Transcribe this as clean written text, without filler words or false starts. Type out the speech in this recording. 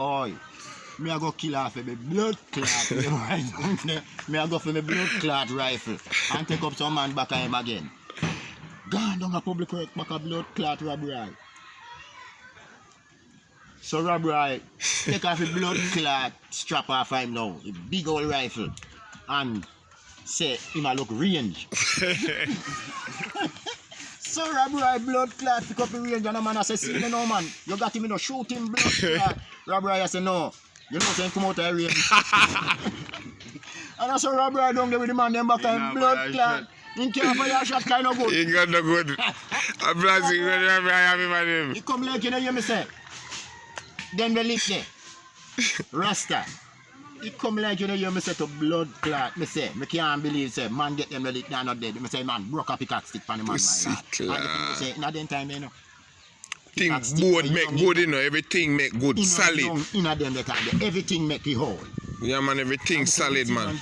Oi, me I go kill off a blood clot. Me I go for my blood clot rifle and take up some man back at him again. Gone down a public work back a blood clot robbery. So robbery take off a blood clot strap off him now, a big old rifle, and say him a look range. So robbery blood clot pick up the range and the man I say, see me now man, you got him in a shoot him blood clot. Robbery I say no, you know say him come out of the range. And I saw robbery down there with the man them back and blood clot. In care for your shot kind of good. He got no good. I'm blasting when robbery have him at him. He come like you know hear me say. Then the lip there. Rasta. He come like you know hear me say to blood clot. Me say, me can't believe say man get them the lip now not dead. Me say man broke up a cock stick pan the man. Sick And the say in a den time you know. Thing board make good, you know, everything make good, solid. In a them the time everything make it whole. Yeah man, everything solid man.